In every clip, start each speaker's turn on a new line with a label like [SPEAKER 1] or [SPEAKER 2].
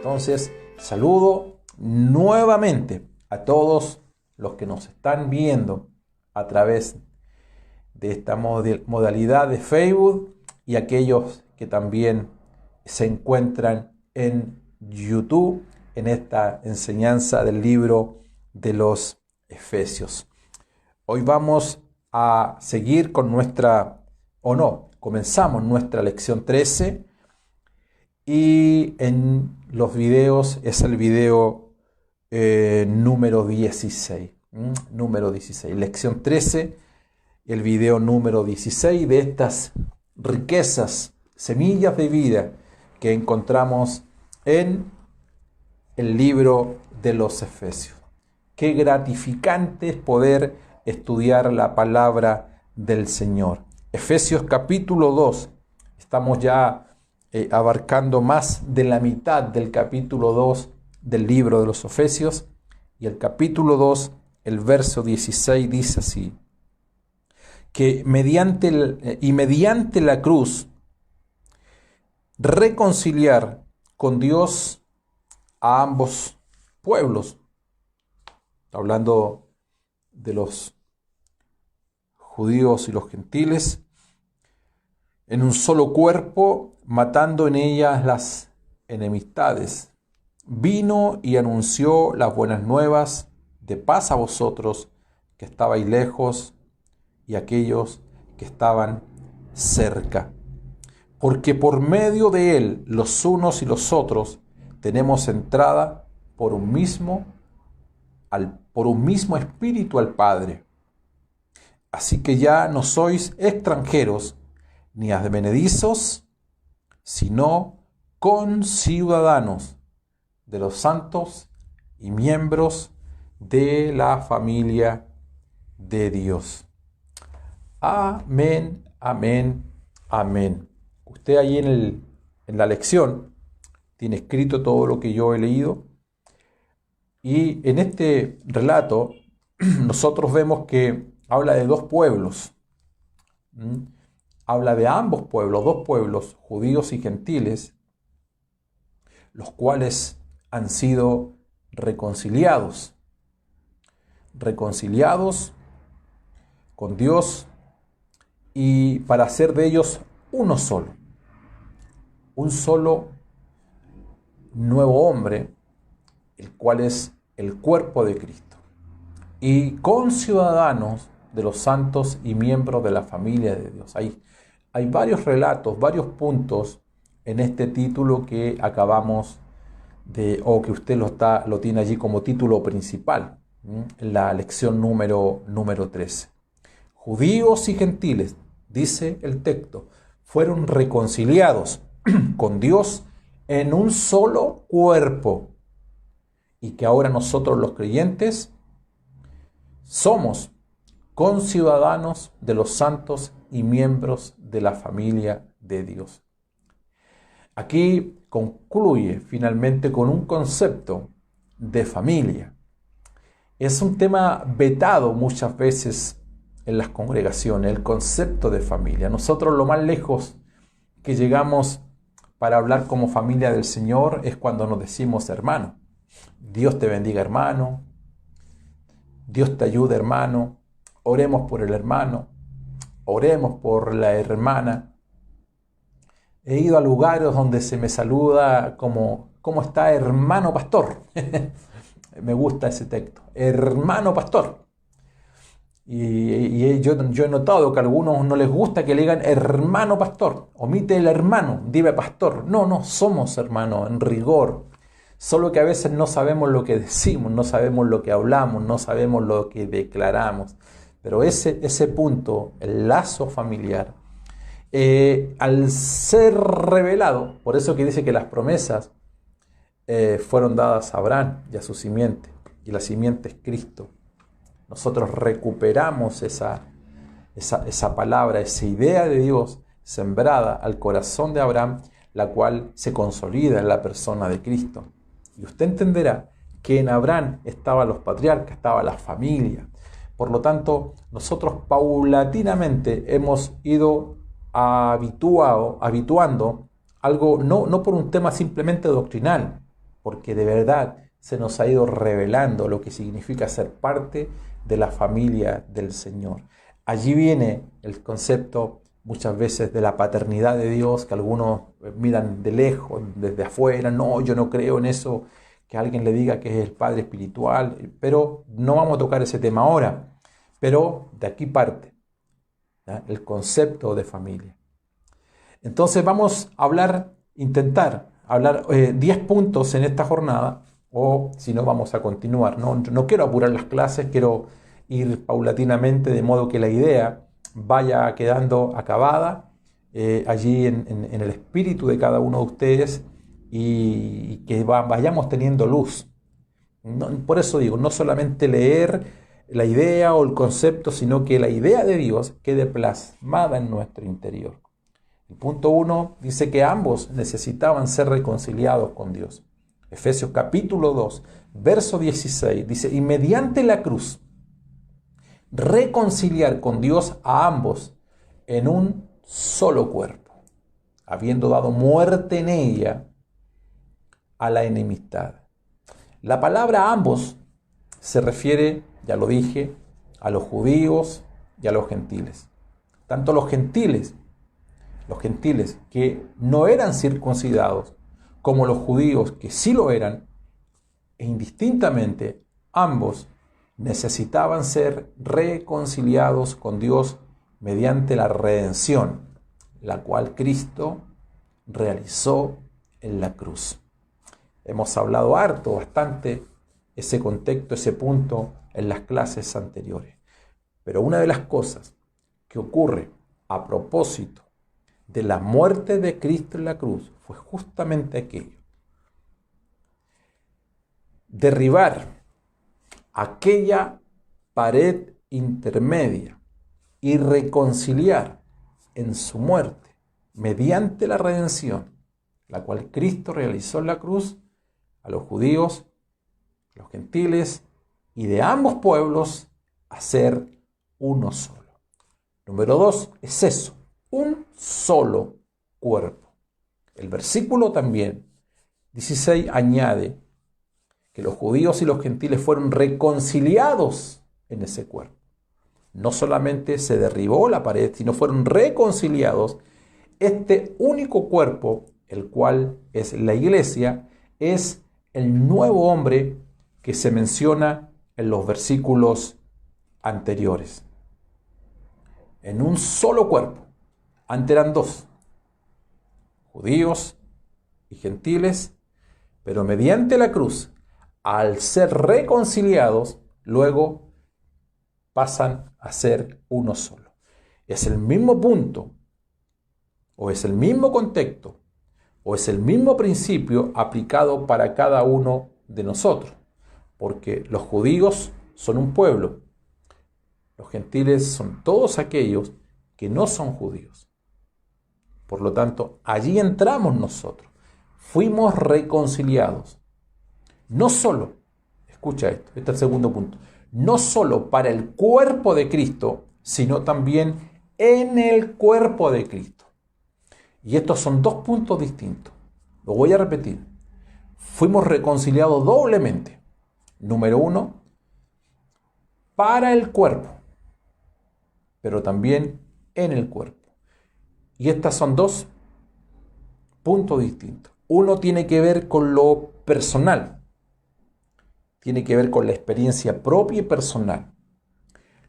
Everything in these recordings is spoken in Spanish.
[SPEAKER 1] Entonces, saludo nuevamente a todos los que nos están viendo a través de esta modalidad de Facebook y aquellos que también se encuentran en YouTube en esta enseñanza del libro de los Efesios. Hoy vamos a seguir con comenzamos nuestra lección 13 y en los videos es el video número 16. Número 16, lección 13, el video número 16 de estas riquezas, semillas de vida que encontramos en el libro de los Efesios. Qué gratificante es poder estudiar la palabra del Señor. Efesios capítulo 2, estamos ya abarcando más de la mitad del capítulo 2 del libro de los Efesios, y el capítulo 2, el verso 16 dice así: que mediante la cruz reconciliar con Dios a ambos pueblos, hablando de los judíos y los gentiles, en un solo cuerpo, matando en ellas las enemistades. Vino y anunció las buenas nuevas de paz a vosotros que estabais lejos y aquellos que estaban cerca. Porque por medio de él, los unos y los otros, tenemos entrada por un mismo espíritu al Padre. Así que ya no sois extranjeros ni advenedizos, sino conciudadanos de los santos y miembros de la familia de Dios. Amén, amén, amén. Usted ahí en la lección tiene escrito todo lo que yo he leído, y en este relato nosotros vemos que habla de dos pueblos. Habla de ambos pueblos, dos pueblos, judíos y gentiles, los cuales han sido reconciliados con Dios, y para hacer de ellos un solo nuevo hombre, el cual es el cuerpo de Cristo, y conciudadanos de los santos y miembros de la familia de Dios. Hay varios relatos, varios puntos en este título que acabamos o que usted lo tiene allí como título principal, en la lección número 13. Judíos y gentiles, dice el texto, fueron reconciliados con Dios en un solo cuerpo, y que ahora nosotros los creyentes somos conciudadanos de los santos y miembros de la familia de Dios. Aquí concluye finalmente con un concepto de familia. Es un tema vetado muchas veces en las congregaciones, el concepto de familia. Nosotros lo más lejos que llegamos para hablar como familia del Señor es cuando nos decimos hermano. Dios te bendiga, hermano. Dios te ayude, hermano. Oremos por el hermano. Oremos por la hermana. He ido a lugares donde se me saluda como ¿cómo está, hermano pastor? Me gusta ese texto. Hermano pastor. Y yo he notado que a algunos no les gusta que le digan hermano pastor. Omite el hermano, dime pastor. No, somos hermanos en rigor. Solo que a veces no sabemos lo que decimos, no sabemos lo que hablamos, no sabemos lo que declaramos. Pero ese punto, el lazo familiar, al ser revelado, por eso que dice que las promesas fueron dadas a Abraham y a su simiente, y la simiente es Cristo. Nosotros recuperamos esa palabra, esa idea de Dios sembrada al corazón de Abraham, la cual se consolida en la persona de Cristo. Y usted entenderá que en Abraham estaban los patriarcas, estaba la familia. Por lo tanto, nosotros paulatinamente hemos ido habituando algo, no por un tema simplemente doctrinal, porque de verdad se nos ha ido revelando lo que significa ser parte de la familia del Señor. Allí viene el concepto muchas veces de la paternidad de Dios, que algunos miran de lejos, desde afuera. No, yo no creo en eso, que alguien le diga que es el Padre espiritual, pero no vamos a tocar ese tema ahora. Pero de aquí parte, ¿ya?, el concepto de familia. Entonces vamos a intentar hablar 10 puntos en esta jornada, o si no vamos a continuar. No quiero apurar las clases, quiero ir paulatinamente, de modo que la idea vaya quedando acabada allí en el espíritu de cada uno de ustedes, y que vayamos teniendo luz. Por eso digo, no solamente leer la idea o el concepto, sino que la idea de Dios quede plasmada en nuestro interior. El punto 1 dice que ambos necesitaban ser reconciliados con Dios. Efesios capítulo 2, verso 16, dice: y mediante la cruz, reconciliar con Dios a ambos en un solo cuerpo, habiendo dado muerte en ella a la enemistad. La palabra ambos se refiere, ya lo dije, a los judíos y a los gentiles. Tanto los gentiles que no eran circuncidados, como los judíos que sí lo eran, e indistintamente ambos necesitaban ser reconciliados con Dios mediante la redención, la cual Cristo realizó en la cruz. Hemos hablado bastante ese contexto, ese punto en las clases anteriores. Pero una de las cosas que ocurre a propósito de la muerte de Cristo en la cruz fue justamente aquello: derribar aquella pared intermedia y reconciliar en su muerte, mediante la redención, la cual Cristo realizó en la cruz, a los judíos, los gentiles y de ambos pueblos, a ser uno solo. Número 2 es eso, un solo cuerpo. El versículo también 16 añade que los judíos y los gentiles fueron reconciliados en ese cuerpo. No solamente se derribó la pared, sino fueron reconciliados. Este único cuerpo, el cual es la iglesia, es el nuevo hombre que se menciona en los versículos anteriores. En un solo cuerpo. Antes eran dos, judíos y gentiles, pero mediante la cruz, al ser reconciliados, luego pasan a ser uno solo. Es el mismo punto, o es el mismo contexto, o es el mismo principio aplicado para cada uno de nosotros, porque los judíos son un pueblo, los gentiles son todos aquellos que no son judíos. Por lo tanto, allí entramos nosotros, fuimos reconciliados, no solo, escucha esto, este es el segundo punto, no solo para el cuerpo de Cristo, sino también en el cuerpo de Cristo. Y estos son dos puntos distintos. Lo voy a repetir. Fuimos reconciliados doblemente. Número 1, para el cuerpo, pero también en el cuerpo. Y estos son dos puntos distintos. Uno tiene que ver con lo personal, tiene que ver con la experiencia propia y personal.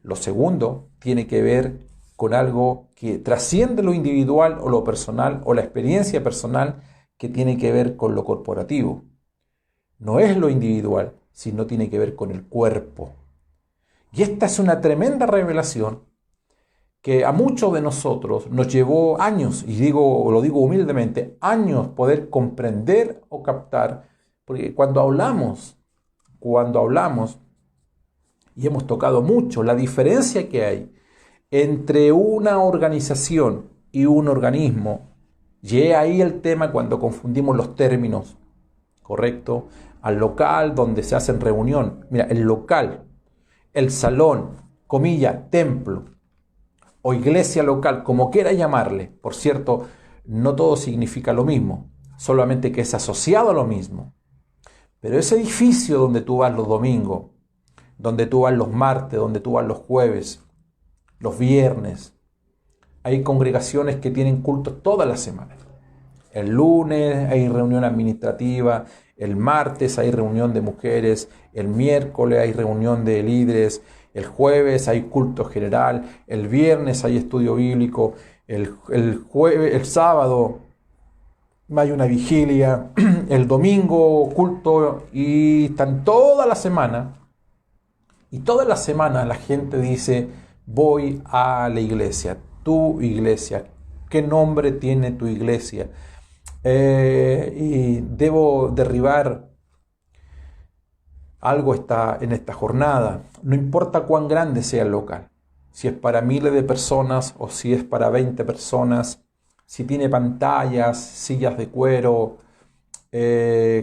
[SPEAKER 1] Lo segundo tiene que ver con algo que trasciende lo individual o lo personal, o la experiencia personal, que tiene que ver con lo corporativo. No es lo individual, sino tiene que ver con el cuerpo. Y esta es una tremenda revelación que a muchos de nosotros nos llevó años, y lo digo humildemente, años poder comprender o captar, porque cuando hablamos, y hemos tocado mucho la diferencia que hay entre una organización y un organismo, y ahí el tema cuando confundimos los términos, ¿correcto? Al local donde se hacen reunión, mira, el local, el salón, comilla, templo, o iglesia local, como quiera llamarle. Por cierto, no todo significa lo mismo, solamente que es asociado a lo mismo. Pero ese edificio donde tú vas los domingos, donde tú vas los martes, donde tú vas los jueves, los viernes, hay congregaciones que tienen cultos todas las semanas. El lunes hay reunión administrativa, el martes hay reunión de mujeres, el miércoles hay reunión de líderes, el jueves hay culto general, el viernes hay estudio bíblico, el sábado hay una vigilia, el domingo culto, y están toda la semana. Y toda la semana la gente dice: voy a la iglesia. Tu iglesia, ¿qué nombre tiene tu iglesia? Y debo derribar algo en esta jornada. No importa cuán grande sea el local, si es para miles de personas o si es para 20 personas, si tiene pantallas, sillas de cuero,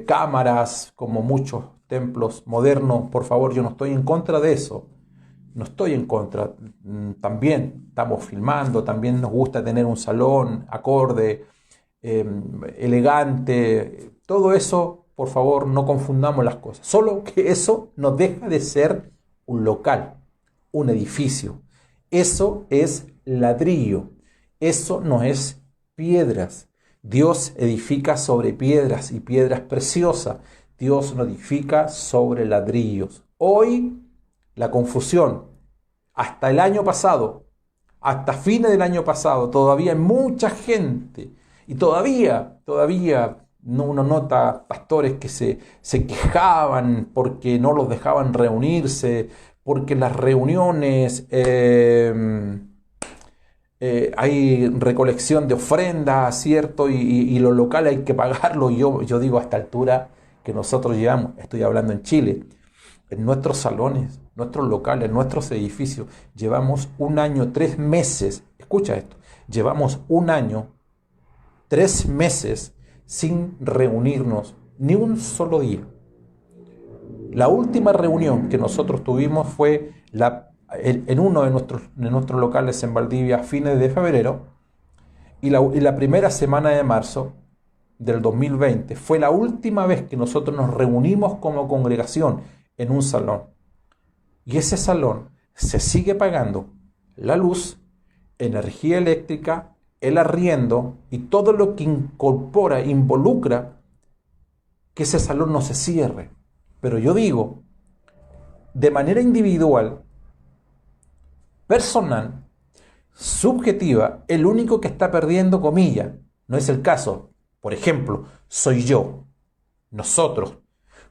[SPEAKER 1] cámaras, como muchos templos modernos. Por favor, yo no estoy en contra de eso. No estoy en contra. También estamos filmando, también nos gusta tener un salón acorde, elegante. Todo eso, por favor, no confundamos las cosas. Solo que eso no deja de ser un local, un edificio. Eso es ladrillo. Eso no es piedras. Dios edifica sobre piedras y piedras preciosas. Dios no edifica sobre ladrillos. Hoy la confusión, hasta el año pasado, hasta fines del año pasado, todavía hay mucha gente y todavía uno nota pastores que se quejaban porque no los dejaban reunirse, porque las reuniones hay recolección de ofrendas, ¿cierto? Y lo local hay que pagarlo. Y yo digo, a esta altura que nosotros llevamos, estoy hablando en Chile, en nuestros salones, nuestros locales, nuestros edificios, llevamos 1 año, 3 meses, escucha esto, llevamos 1 año, 3 meses sin reunirnos ni un solo día. La última reunión que nosotros tuvimos fue en uno de nuestros locales en Valdivia a fines de febrero, y la primera semana de marzo del 2020 fue la última vez que nosotros nos reunimos como congregación en un salón. Y ese salón se sigue pagando la luz, energía eléctrica, el arriendo y todo lo que involucra que ese salón no se cierre. Pero yo digo, de manera individual, personal, subjetiva, el único que está perdiendo, comillas, no es el caso. Por ejemplo, soy yo, nosotros,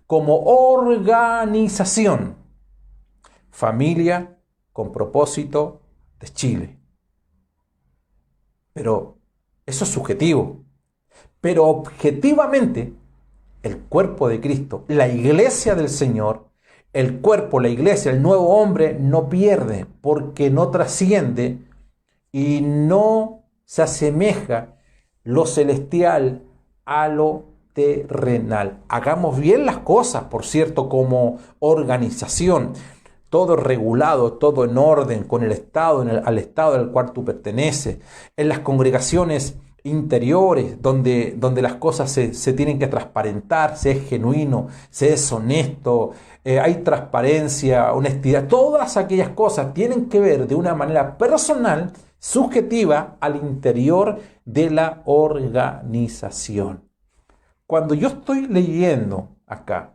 [SPEAKER 1] como organización, Familia con Propósito de Chile. Pero eso es subjetivo. Pero objetivamente, el cuerpo de Cristo, la iglesia del Señor, el cuerpo, la iglesia, el nuevo hombre no pierde, porque no trasciende y no se asemeja lo celestial a lo terrenal. Hagamos bien las cosas, por cierto, como organización. Todo regulado, todo en orden, con el Estado, al Estado al cual tú perteneces. En las congregaciones interiores, donde las cosas se tienen que transparentar, se es genuino, se es honesto, hay transparencia, honestidad. Todas aquellas cosas tienen que ver de una manera personal, subjetiva, al interior de la organización. Cuando yo estoy leyendo acá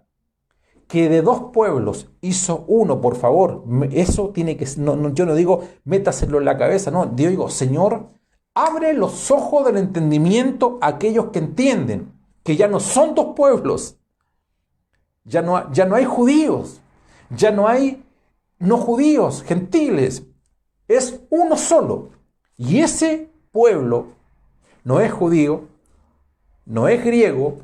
[SPEAKER 1] que de 2 pueblos hizo uno, por favor, eso tiene que, yo no digo métaselo en la cabeza, no, yo digo, Señor, abre los ojos del entendimiento a aquellos que entienden que ya no son 2 pueblos, ya no hay judíos, ya no hay no judíos, gentiles, es uno solo. Y ese pueblo no es judío, no es griego,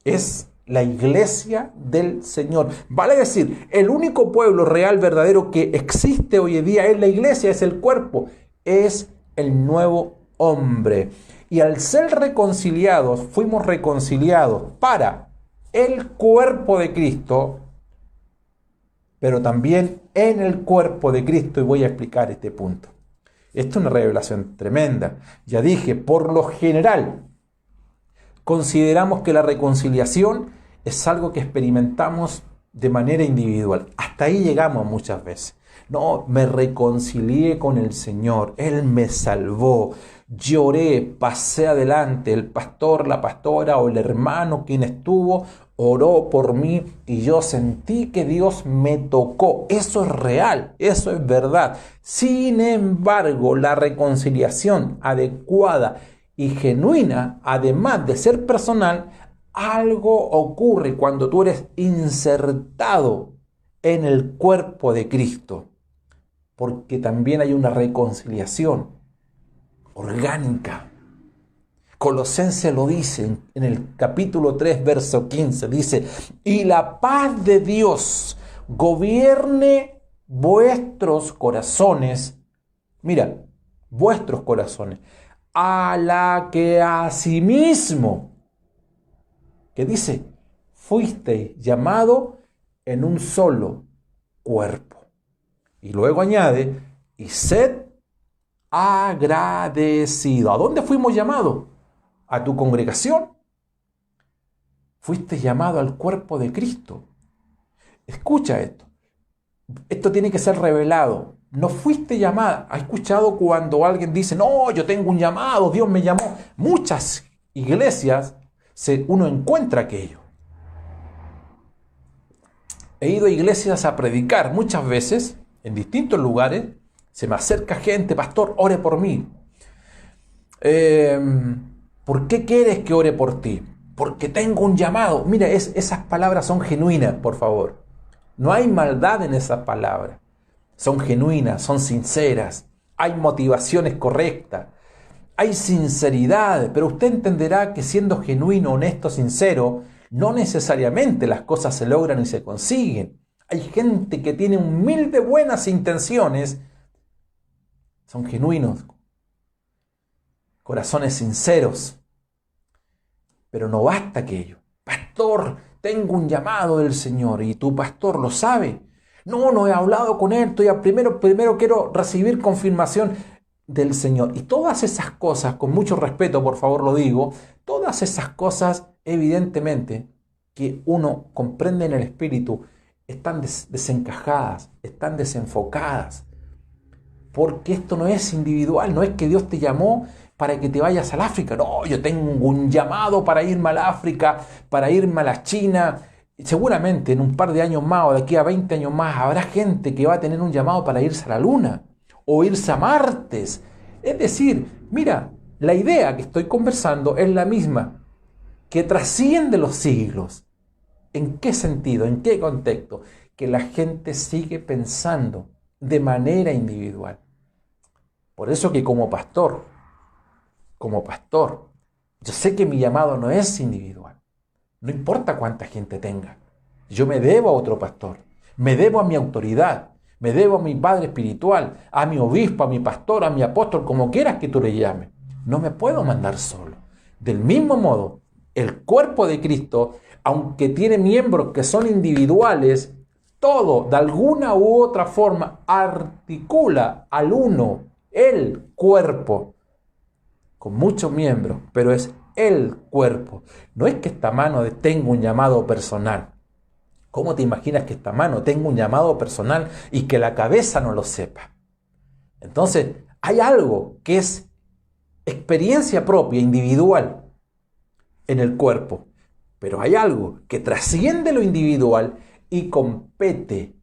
[SPEAKER 1] es la iglesia del Señor. Vale decir, el único pueblo real, verdadero que existe hoy en día es la iglesia, es el cuerpo, es el nuevo hombre. Y al ser reconciliados, fuimos reconciliados para el cuerpo de Cristo, pero también en el cuerpo de Cristo, y voy a explicar este punto. Esto es una revelación tremenda. Ya dije, por lo general, consideramos que la reconciliación es algo que experimentamos de manera individual. Hasta ahí llegamos muchas veces. No, me reconcilié con el Señor, Él me salvó, lloré, pasé adelante, el pastor, la pastora o el hermano quien estuvo oró por mí y yo sentí que Dios me tocó. Eso es real, eso es verdad. Sin embargo, la reconciliación adecuada y genuina, además de ser personal, algo ocurre cuando tú eres insertado en el cuerpo de Cristo, porque también hay una reconciliación orgánica. Colosenses lo dice en el capítulo 3, verso 15, dice, y la paz de Dios gobierne vuestros corazones, mira, vuestros corazones, a la que asimismo, que dice, fuisteis llamado en un solo cuerpo. Y luego añade, y sed agradecido. ¿A dónde fuimos llamados? A tu congregación. Fuiste llamado al cuerpo de Cristo. Escucha esto. Esto tiene que ser revelado. No fuiste llamada. ¿Has escuchado cuando alguien dice, no, yo tengo un llamado, Dios me llamó? Muchas iglesias uno encuentra aquello. He ido a iglesias a predicar muchas veces, en distintos lugares, se me acerca gente, pastor, ore por mí. ¿Por qué quieres que ore por ti? Porque tengo un llamado. Mira, esas palabras son genuinas, por favor. No hay maldad en esas palabras. Son genuinas, son sinceras. Hay motivaciones correctas. Hay sinceridad, pero usted entenderá que siendo genuino, honesto, sincero, no necesariamente las cosas se logran y se consiguen. Hay gente que tiene humildes buenas intenciones, son genuinos, corazones sinceros, pero no basta aquello. Pastor, tengo un llamado del Señor y tu pastor lo sabe. No he hablado con él, primero quiero recibir confirmación del Señor. Y todas esas cosas, con mucho respeto, por favor lo digo, todas esas cosas, evidentemente, que uno comprende en el espíritu, están desencajadas, están desenfocadas. Porque esto no es individual, no es que Dios te llamó para que te vayas al África. No, yo tengo un llamado para irme al África, para irme a la China. Seguramente en un par de años más o de aquí a 20 años más habrá gente que va a tener un llamado para irse a la Luna o irse a Marte. Es decir, mira, la idea que estoy conversando es la misma, que trasciende los siglos. ¿En qué sentido? ¿En qué contexto? Que la gente sigue pensando de manera individual. Por eso que como pastor, yo sé que mi llamado no es individual. No importa cuánta gente tenga. Yo me debo a otro pastor, me debo a mi autoridad, me debo a mi padre espiritual, a mi obispo, a mi pastor, a mi apóstol, como quieras que tú le llames. No me puedo mandar solo. Del mismo modo, el cuerpo de Cristo, aunque tiene miembros que son individuales, todo de alguna u otra forma articula al uno, el cuerpo, con muchos miembros, pero es el cuerpo. No es que esta mano tenga un llamado personal. ¿Cómo te imaginas que esta mano tenga un llamado personal y que la cabeza no lo sepa? Entonces, hay algo que es experiencia propia, individual, en el cuerpo. Pero hay algo que trasciende lo individual y compete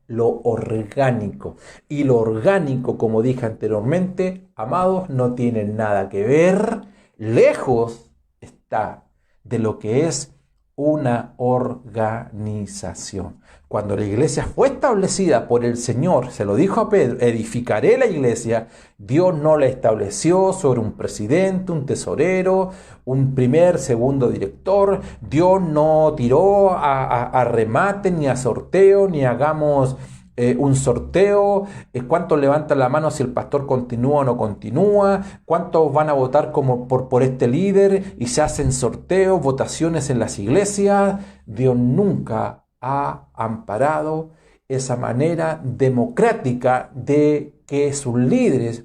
[SPEAKER 1] lo orgánico. Y lo orgánico, como dije anteriormente, amados, no tiene nada que ver, lejos está de lo que es una organización. Cuando la iglesia fue establecida por el Señor, se lo dijo a Pedro, edificaré la iglesia, Dios no la estableció sobre un presidente, un tesorero, un primer, segundo director. Dios no tiró a remate, ni a sorteo, ni hagamos un sorteo, cuántos levantan la mano si el pastor continúa o no continúa, cuántos van a votar como por este líder y se hacen sorteos, votaciones en las iglesias. Dios nunca ha amparado esa manera democrática de que sus líderes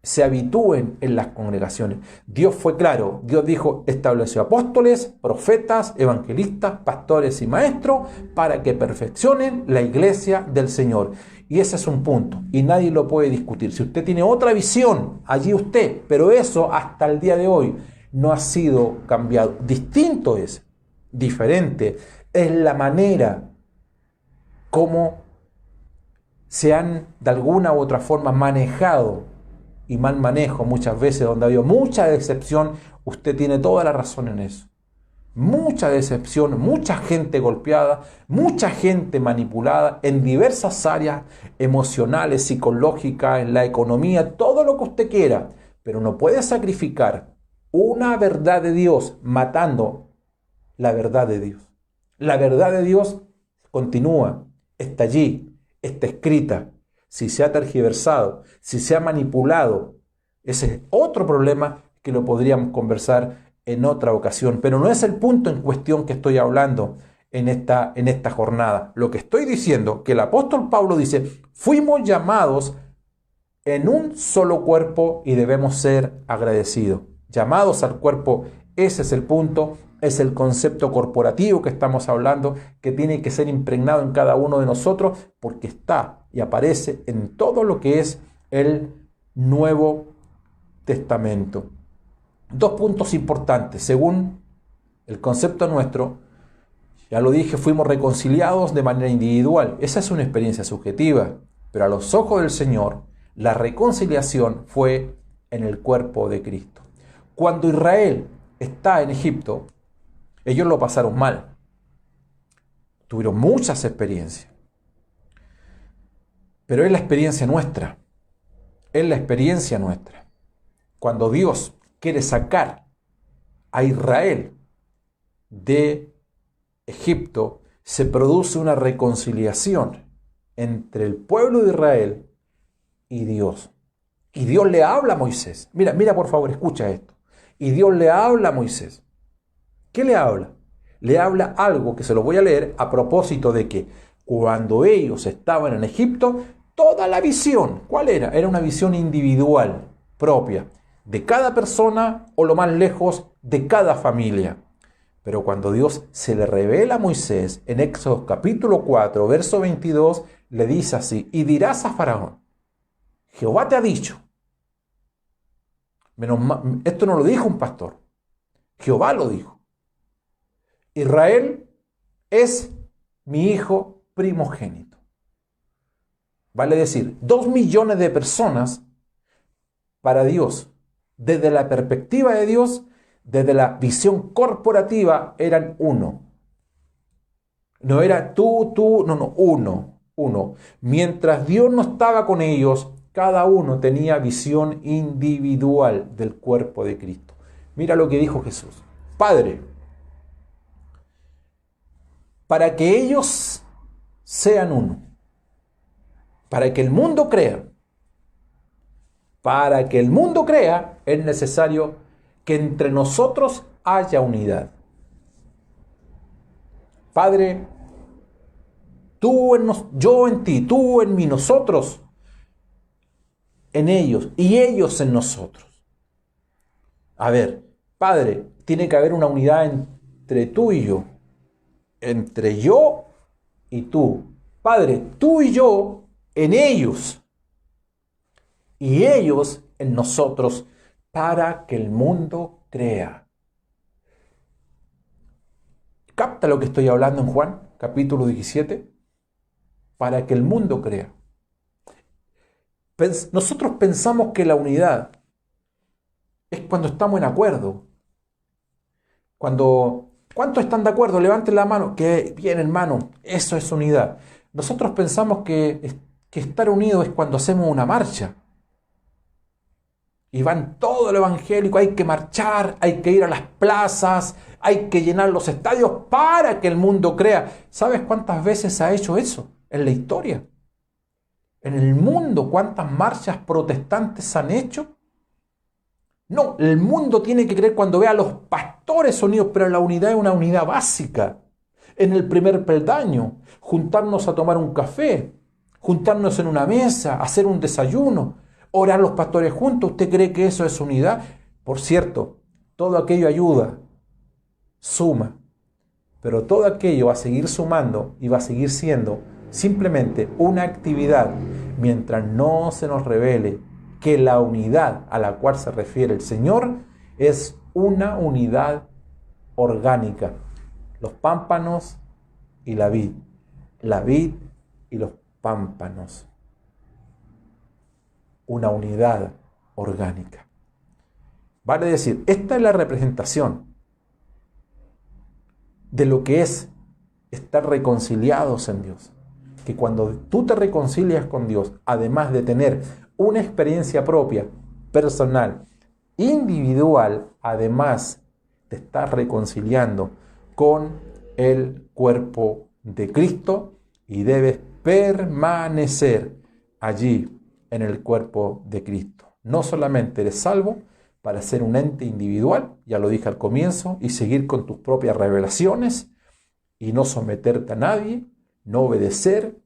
[SPEAKER 1] se habitúen en las congregaciones. Dios fue claro. Dios dijo, estableció apóstoles, profetas, evangelistas, pastores y maestros para que perfeccionen la iglesia del Señor. Y ese es un punto. Y nadie lo puede discutir. Si usted tiene otra visión, allí usted. Pero eso hasta el día de hoy no ha sido cambiado. Distinto es, diferente, es la manera como se han de alguna u otra forma manejado, y mal manejo muchas veces, donde ha habido mucha decepción. Usted tiene toda la razón en eso. Mucha decepción, mucha gente golpeada, mucha gente manipulada en diversas áreas emocionales, psicológicas, en la economía, todo lo que usted quiera. Pero no puede sacrificar una verdad de Dios matando la verdad de Dios. La verdad de Dios continúa, está allí, está escrita. Si se ha tergiversado, si se ha manipulado, ese es otro problema que lo podríamos conversar en otra ocasión. Pero no es el punto en cuestión que estoy hablando en esta jornada. Lo que estoy diciendo, que el apóstol Pablo dice, fuimos llamados en un solo cuerpo y debemos ser agradecidos. Llamados al cuerpo, ese es el punto. Es el concepto corporativo que estamos hablando, que tiene que ser impregnado en cada uno de nosotros, porque está y aparece en todo lo que es el Nuevo Testamento. Dos puntos importantes. Según el concepto nuestro, ya lo dije, fuimos reconciliados de manera individual. Esa es una experiencia subjetiva, pero a los ojos del Señor, la reconciliación fue en el cuerpo de Cristo. Cuando Israel está en Egipto, ellos lo pasaron mal. Tuvieron muchas experiencias. Pero es la experiencia nuestra. Es la experiencia nuestra. Cuando Dios quiere sacar a Israel de Egipto, se produce una reconciliación entre el pueblo de Israel y Dios. Y Dios le habla a Moisés. Mira por favor, escucha esto. Y Dios le habla a Moisés. ¿Qué le habla? Le habla algo que se lo voy a leer a propósito de que cuando ellos estaban en Egipto, toda la visión, ¿cuál era? Era una visión individual, propia, de cada persona o lo más lejos de cada familia. Pero cuando Dios se le revela a Moisés en Éxodo capítulo 4, verso 22, le dice así, y dirás a Faraón, Jehová te ha dicho. Esto no lo dijo un pastor, Jehová lo dijo. Israel es mi hijo primogénito. Vale decir, 2 millones de personas para Dios, desde la perspectiva de Dios, desde la visión corporativa, eran uno. No era tú, no, uno. Mientras Dios no estaba con ellos, cada uno tenía visión individual del cuerpo de Cristo. Mira lo que dijo Jesús. Padre, para que ellos sean uno, para que el mundo crea, es necesario que entre nosotros haya unidad. Padre, yo en ti, tú en mí, nosotros en ellos y ellos en nosotros. A ver, Padre, tiene que haber una unidad entre tú y yo. Entre yo y tú. Padre, tú y yo en ellos y ellos en nosotros para que el mundo crea. ¿Capta lo que estoy hablando en Juan, capítulo 17? Para que el mundo crea. Nosotros pensamos que la unidad es cuando estamos en acuerdo. ¿Cuántos están de acuerdo? Levanten la mano. Que bien, hermano, eso es unidad. Nosotros pensamos que estar unidos es cuando hacemos una marcha. Y van todo el evangélico, hay que marchar, hay que ir a las plazas, hay que llenar los estadios para que el mundo crea. ¿Sabes cuántas veces ha hecho eso en la historia? En el mundo, ¿cuántas marchas protestantes han hecho? No, el mundo tiene que creer cuando ve a los pastores unidos, pero la unidad es una unidad básica. En el primer peldaño, juntarnos a tomar un café, juntarnos en una mesa, hacer un desayuno, Orar los pastores juntos, ¿usted cree que eso es unidad? Por cierto, todo aquello ayuda, suma, pero todo aquello va a seguir sumando y va a seguir siendo simplemente una actividad mientras no se nos revele que la unidad a la cual se refiere el Señor es una unidad orgánica. Los pámpanos y la vid y los pámpanos. Una unidad orgánica. Vale decir, esta es la representación de lo que es estar reconciliados en Dios. Que cuando tú te reconcilias con Dios, además de tener una experiencia propia, personal, individual, además te estás reconciliando con el cuerpo de Cristo y debes permanecer allí en el cuerpo de Cristo. No solamente eres salvo para ser un ente individual, ya lo dije al comienzo, y seguir con tus propias revelaciones y no someterte a nadie, no obedecer,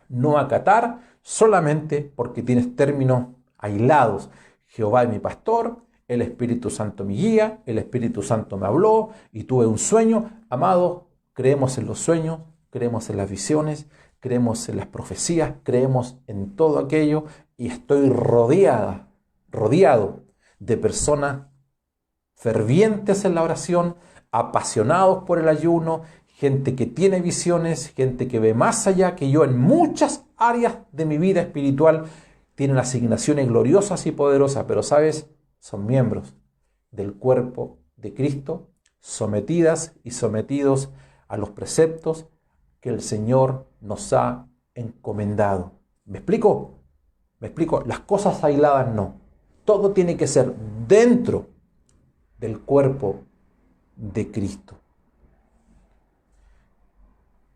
[SPEAKER 1] no acatar, solamente porque tienes términos aislados. Jehová es mi pastor, el Espíritu Santo mi guía, el Espíritu Santo me habló y tuve un sueño. Amados, creemos en los sueños, creemos en las visiones, creemos en las profecías, creemos en todo aquello y estoy rodeado de personas fervientes en la oración, apasionados por el ayuno, gente que tiene visiones, gente que ve más allá que yo en muchas áreas de mi vida espiritual, tienen asignaciones gloriosas y poderosas, pero ¿sabes? Son miembros del cuerpo de Cristo, sometidas y sometidos a los preceptos que el Señor nos ha encomendado. ¿Me explico? ¿Me explico? Las cosas aisladas no. Todo tiene que ser dentro del cuerpo de Cristo.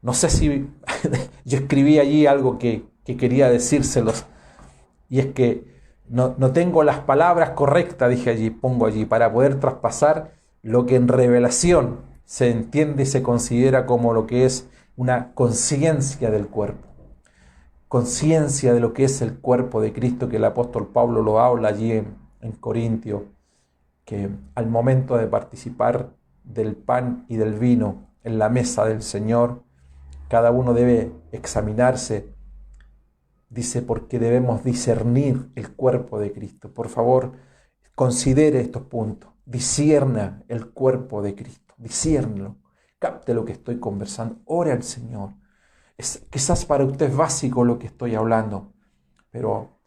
[SPEAKER 1] No sé si yo escribí allí algo que quería decírselos, y es que no tengo las palabras correctas, dije allí, pongo allí, para poder traspasar lo que en revelación se entiende y se considera como lo que es una conciencia del cuerpo. Conciencia de lo que es el cuerpo de Cristo, que el apóstol Pablo lo habla allí en Corintios, que al momento de participar del pan y del vino en la mesa del Señor, cada uno debe examinarse, dice, porque debemos discernir el cuerpo de Cristo. Por favor, considere estos puntos, discierna el cuerpo de Cristo, disciérnelo, capte lo que estoy conversando, ore al Señor. Quizás para usted es básico lo que estoy hablando, pero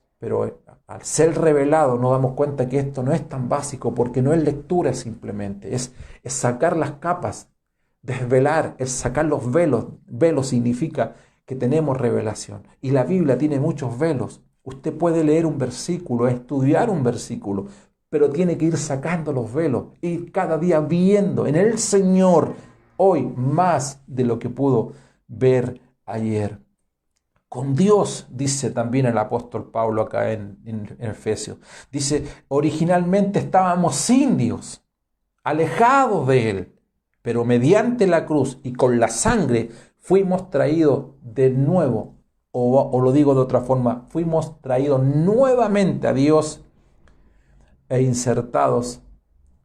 [SPEAKER 1] al ser revelado nos damos cuenta que esto no es tan básico, porque no es lectura simplemente, es sacar las capas, desvelar, es sacar los velos. Velo significa que tenemos revelación, y la Biblia tiene muchos velos. Usted puede leer un versículo, estudiar un versículo, pero tiene que ir sacando los velos, ir cada día viendo en el Señor hoy más de lo que pudo ver ayer. Con Dios, dice también el apóstol Pablo acá en Efesios, dice, originalmente estábamos sin Dios, alejados de Él, pero mediante la cruz y con la sangre fuimos traídos de nuevo, o lo digo de otra forma, fuimos traídos nuevamente a Dios e insertados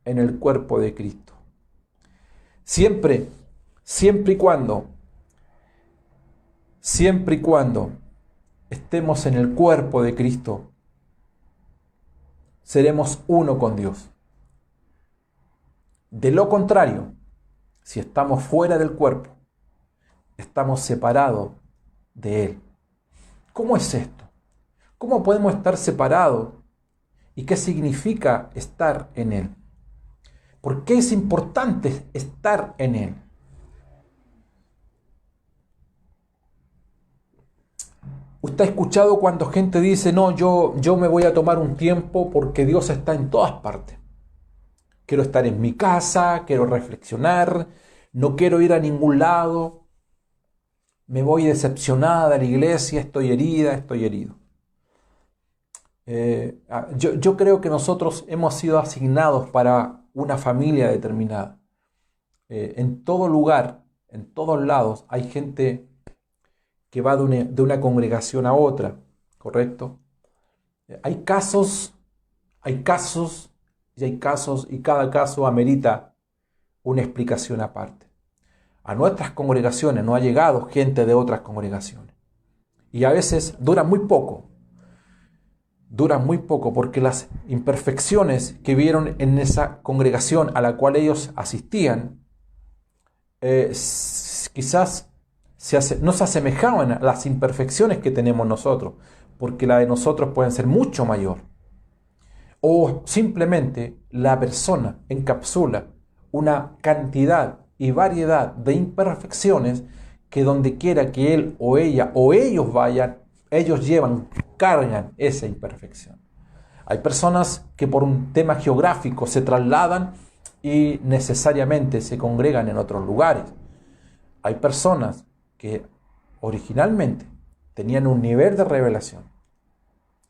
[SPEAKER 1] en el cuerpo de Cristo. Siempre y cuando estemos en el cuerpo de Cristo, seremos uno con Dios. De lo contrario, si estamos fuera del cuerpo, estamos separados de Él. ¿Cómo es esto? ¿Cómo podemos estar separados? ¿Y qué significa estar en Él? ¿Por qué es importante estar en Él? Usted ha escuchado cuando gente dice, no, yo me voy a tomar un tiempo porque Dios está en todas partes. Quiero estar en mi casa, quiero reflexionar, no quiero ir a ningún lado. Me voy decepcionada de la iglesia, estoy herida, estoy herido. Yo creo que nosotros hemos sido asignados para una familia determinada. En todo lugar, en todos lados, hay gente que va de una congregación a otra, ¿correcto? Hay casos, hay casos y hay casos, y cada caso amerita una explicación aparte. A nuestras congregaciones no ha llegado gente de otras congregaciones. Y a veces duran muy poco porque las imperfecciones que vieron en esa congregación a la cual ellos asistían, quizás no se asemejaban a las imperfecciones que tenemos nosotros, porque la de nosotros pueden ser mucho mayor. O simplemente la persona encapsula una cantidad y variedad de imperfecciones que donde quiera que él o ella o ellos vayan, ellos cargan esa imperfección. Hay personas que por un tema geográfico se trasladan y necesariamente se congregan en otros lugares. Hay personas que originalmente tenían un nivel de revelación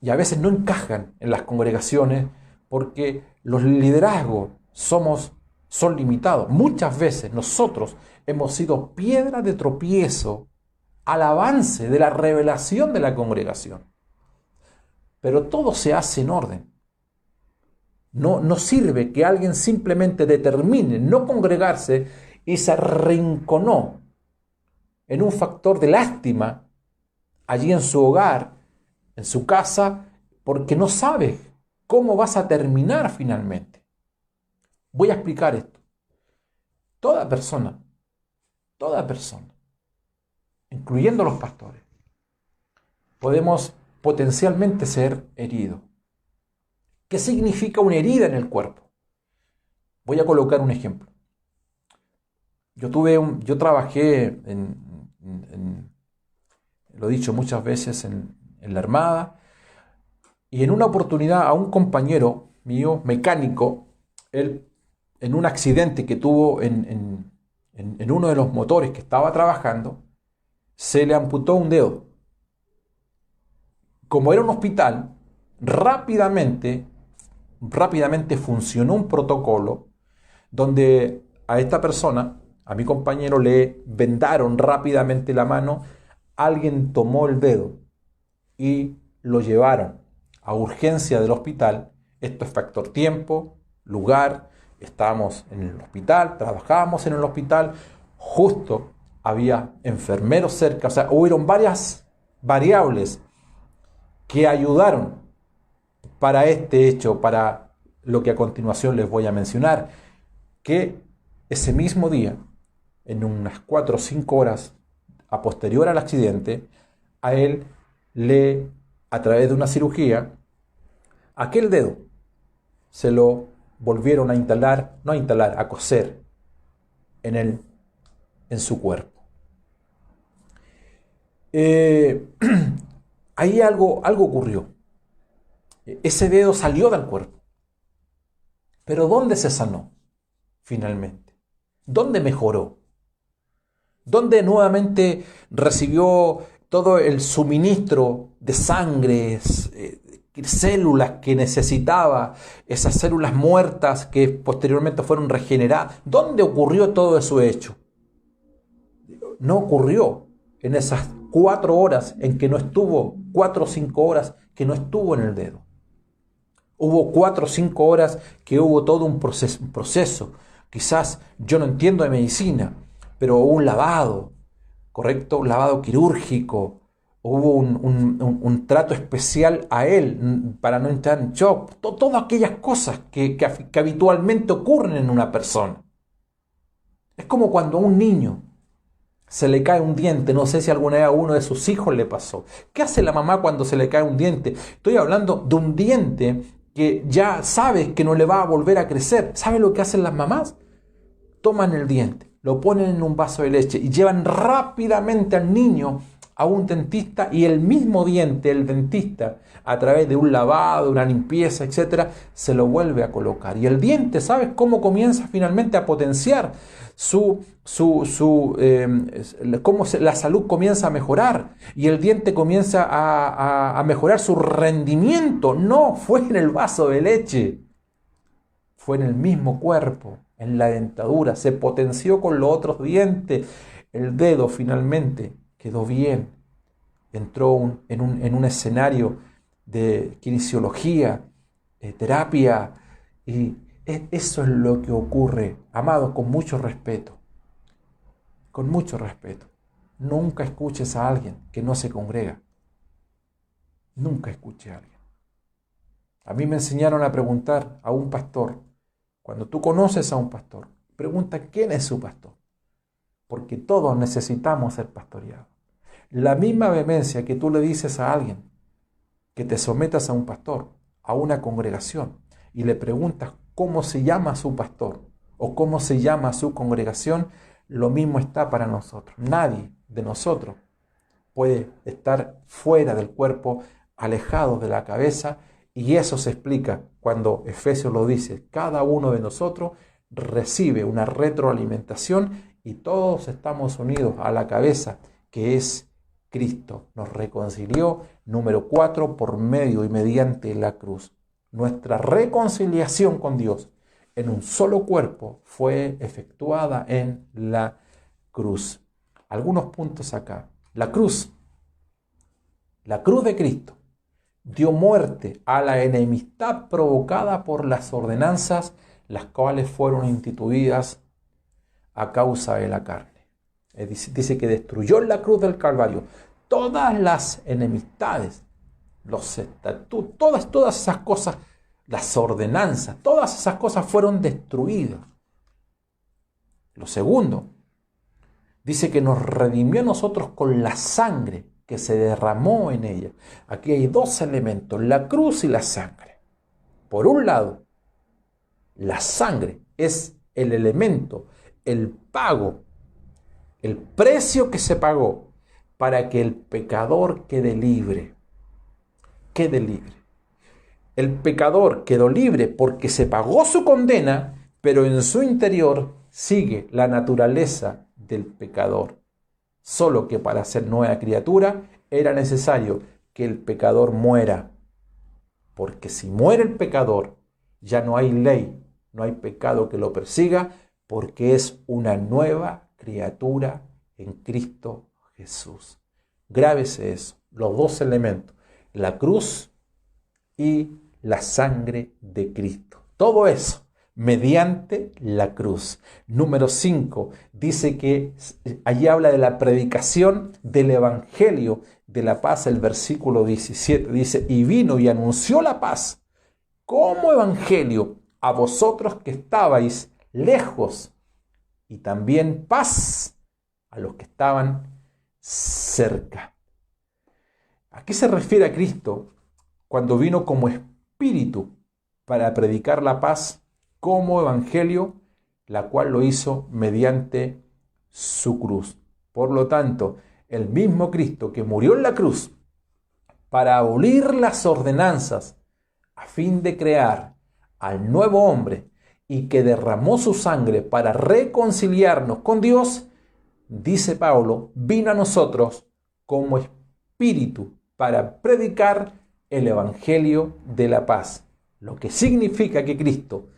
[SPEAKER 1] y a veces no encajan en las congregaciones porque los liderazgos son limitados. Muchas veces nosotros hemos sido piedra de tropiezo al avance de la revelación de la congregación. Pero todo se hace en orden. No sirve que alguien simplemente determine no congregarse y se arrinconó en un factor de lástima allí en su hogar, en su casa, porque no sabe cómo vas a terminar finalmente. Voy a explicar esto. Toda persona, incluyendo los pastores, podemos potencialmente ser heridos. ¿Qué significa una herida en el cuerpo? Voy a colocar un ejemplo. Yo trabajé lo he dicho muchas veces, en la Armada, y en una oportunidad a un compañero mío, mecánico, él en un accidente que tuvo en uno de los motores que estaba trabajando, se le amputó un dedo. Como era un hospital, rápidamente funcionó un protocolo donde a esta persona, a mi compañero, le vendaron rápidamente la mano, alguien tomó el dedo y lo llevaron a urgencia del hospital. Esto es factor tiempo, lugar, estábamos en el hospital, trabajábamos en el hospital, justo había enfermeros cerca, o sea, hubieron varias variables que ayudaron para este hecho, para lo que a continuación les voy a mencionar, que ese mismo día, en unas 4 o 5 horas a posterior al accidente, a él a través de una cirugía, aquel dedo se lo volvieron a coser en su cuerpo. Ahí algo ocurrió. Ese dedo salió del cuerpo. Pero ¿dónde se sanó finalmente? ¿Dónde mejoró? ¿Dónde nuevamente recibió todo el suministro de sangre, células que necesitaba, esas células muertas que posteriormente fueron regeneradas? ¿Dónde ocurrió todo eso hecho? No ocurrió en esas 4 horas en que no estuvo, 4 o 5 horas que no estuvo en el dedo. Hubo 4 o 5 horas que hubo todo un proceso. Quizás yo no entiendo de medicina, pero hubo un lavado, ¿correcto? Un lavado quirúrgico. Hubo un trato especial a él para no entrar en shock. Todas aquellas cosas que habitualmente ocurren en una persona. Es como cuando a un niño se le cae un diente. No sé si alguna vez a uno de sus hijos le pasó. ¿Qué hace la mamá cuando se le cae un diente? Estoy hablando de un diente que ya sabes que no le va a volver a crecer. ¿Sabe lo que hacen las mamás? Toman el diente, lo ponen en un vaso de leche y llevan rápidamente al niño a un dentista, y el mismo diente, el dentista, a través de un lavado, una limpieza, etcétera, se lo vuelve a colocar. Y el diente, ¿sabes cómo comienza finalmente a potenciar cómo la salud comienza a mejorar? Y el diente comienza a mejorar su rendimiento. No fue en el vaso de leche, fue en el mismo cuerpo, en la dentadura. Se potenció con los otros dientes. El dedo finalmente quedó bien, entró en un escenario de kinesiología, terapia, y eso es lo que ocurre, amados, con mucho respeto. Con mucho respeto. Nunca escuches a alguien que no se congrega. Nunca escuche a alguien. A mí me enseñaron a preguntar a un pastor. Cuando tú conoces a un pastor, pregunta quién es su pastor. Porque todos necesitamos ser pastoreados. La misma vehemencia que tú le dices a alguien que te sometas a un pastor, a una congregación, y le preguntas cómo se llama su pastor o cómo se llama su congregación, lo mismo está para nosotros. Nadie de nosotros puede estar fuera del cuerpo, alejado de la cabeza, y eso se explica cuando Efesios lo dice: cada uno de nosotros recibe una retroalimentación y todos estamos unidos a la cabeza, que es Cristo. Nos reconcilió, número 4, por medio y mediante la cruz. Nuestra reconciliación con Dios en un solo cuerpo fue efectuada en la cruz. Algunos puntos acá. La cruz de Cristo dio muerte a la enemistad provocada por las ordenanzas, las cuales fueron instituidas a causa de la carne. Dice que destruyó en la cruz del Calvario todas las enemistades, los estatutos, todas esas cosas, las ordenanzas, todas esas cosas fueron destruidas. Lo segundo, dice que nos redimió a nosotros con la sangre que se derramó en ella. Aquí hay dos elementos, la cruz y la sangre. Por un lado, la sangre es el elemento, el pago, el precio que se pagó para que el pecador quede libre. Quede libre. El pecador quedó libre porque se pagó su condena, pero en su interior sigue la naturaleza del pecador. Solo que para ser nueva criatura era necesario que el pecador muera. Porque si muere el pecador, ya no hay ley, no hay pecado que lo persiga, porque es una nueva criatura en Cristo Jesús. Grábese eso, los dos elementos, la cruz y la sangre de Cristo. Todo eso mediante la cruz. Número 5, dice que allí habla de la predicación del Evangelio de la paz. El versículo 17 dice: y vino y anunció la paz como evangelio a vosotros que estabais lejos, y también paz a los que estaban cerca. ¿A qué se refiere a Cristo cuando vino como Espíritu para predicar la paz como evangelio, la cual lo hizo mediante su cruz? Por lo tanto, el mismo Cristo que murió en la cruz para abolir las ordenanzas a fin de crear al nuevo hombre, y que derramó su sangre para reconciliarnos con Dios, dice Pablo, vino a nosotros como Espíritu para predicar el Evangelio de la paz. Lo que significa que Cristo,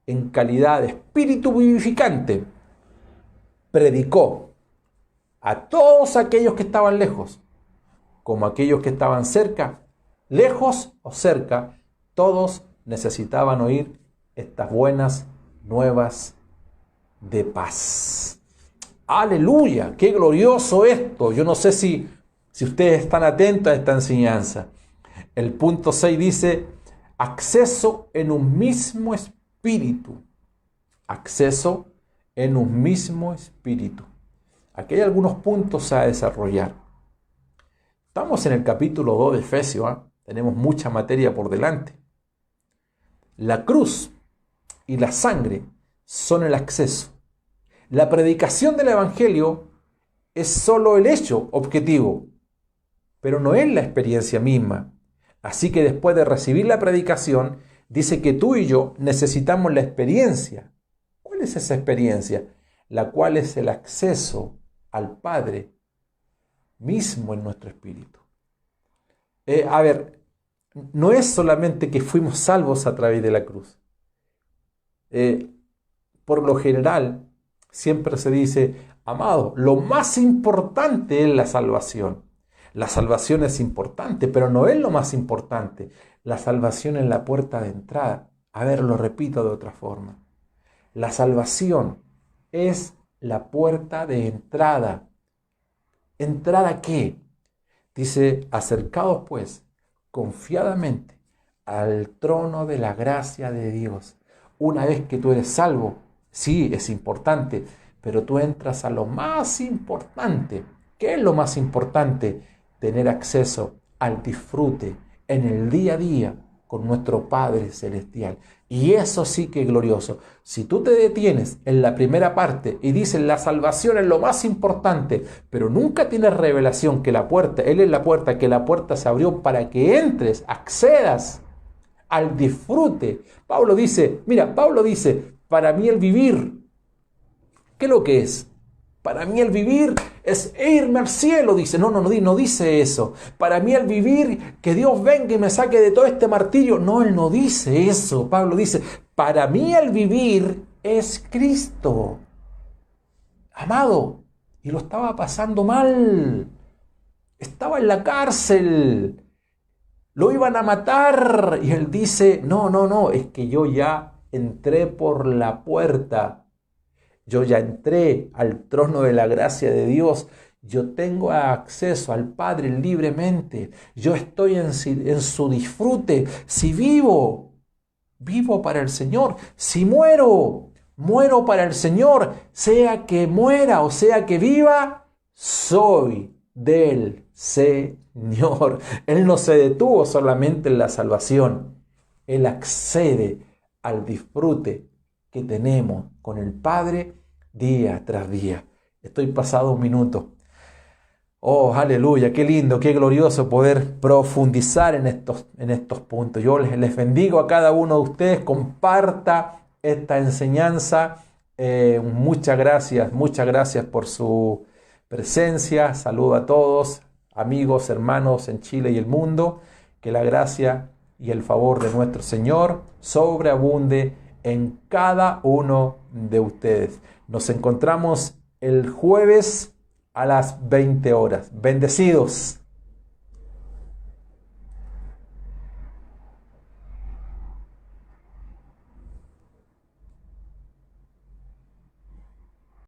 [SPEAKER 1] en calidad de Espíritu vivificante, predicó a todos aquellos que estaban lejos, como aquellos que estaban cerca, lejos o cerca, todos necesitaban oír estas buenas nuevas de paz. ¡Aleluya! ¡Qué glorioso esto! Yo no sé si ustedes están atentos a esta enseñanza. El punto 6 dice: acceso en un mismo espíritu. Acceso en un mismo espíritu. Aquí hay algunos puntos a desarrollar. Estamos en el capítulo 2 de Efesios, ¿eh? Tenemos mucha materia por delante. La cruz y la sangre son el acceso. La predicación del Evangelio es solo el hecho objetivo, pero no es la experiencia misma. Así que después de recibir la predicación, dice que tú y yo necesitamos la experiencia. ¿Cuál es esa experiencia? La cual es el acceso al Padre mismo en nuestro espíritu. No es solamente que fuimos salvos a través de la cruz. Por lo general, siempre se dice: amado, lo más importante es la salvación. La salvación es importante, pero no es lo más importante. La salvación es la puerta de entrada. A ver, lo repito de otra forma. La salvación es la puerta de entrada. ¿Entrar a qué? Dice, acercaos pues confiadamente al trono de la gracia de Dios. Una vez que tú eres salvo, sí, es importante, pero tú entras a lo más importante. ¿Qué es lo más importante? Tener acceso al disfrute en el día a día con nuestro Padre Celestial. Y eso sí que es glorioso. Si tú te detienes en la primera parte y dices la salvación es lo más importante, pero nunca tienes revelación que la puerta, Él es la puerta, que la puerta se abrió para que entres, accedas al disfrute. Pablo dice, para mí el vivir, ¿qué es lo que es? Para mí el vivir es irme al cielo, dice. No dice eso. Para mí el vivir, que Dios venga y me saque de todo este martirio. No, Él no dice eso. Pablo dice, para mí el vivir es Cristo. Amado, y lo estaba pasando mal. Estaba en la cárcel. Lo iban a matar. Y Él dice, no, es que yo ya entré por la puerta. Yo ya entré al trono de la gracia de Dios. Yo tengo acceso al Padre libremente. Yo estoy en su disfrute. Si vivo, vivo para el Señor. Si muero, muero para el Señor. Sea que muera o sea que viva, soy del Señor. Él no se detuvo solamente en la salvación. Él accede al disfrute que tenemos con el Padre día tras día. Estoy pasado un minuto. Oh, aleluya, qué lindo, qué glorioso poder profundizar en estos puntos. Yo les bendigo a cada uno de ustedes, comparta esta enseñanza. Muchas gracias por su presencia. Saludo a todos, amigos, hermanos en Chile y el mundo. Que la gracia y el favor de nuestro Señor sobreabunde en cada uno de ustedes. Nos encontramos el jueves a las 20 horas. Bendecidos.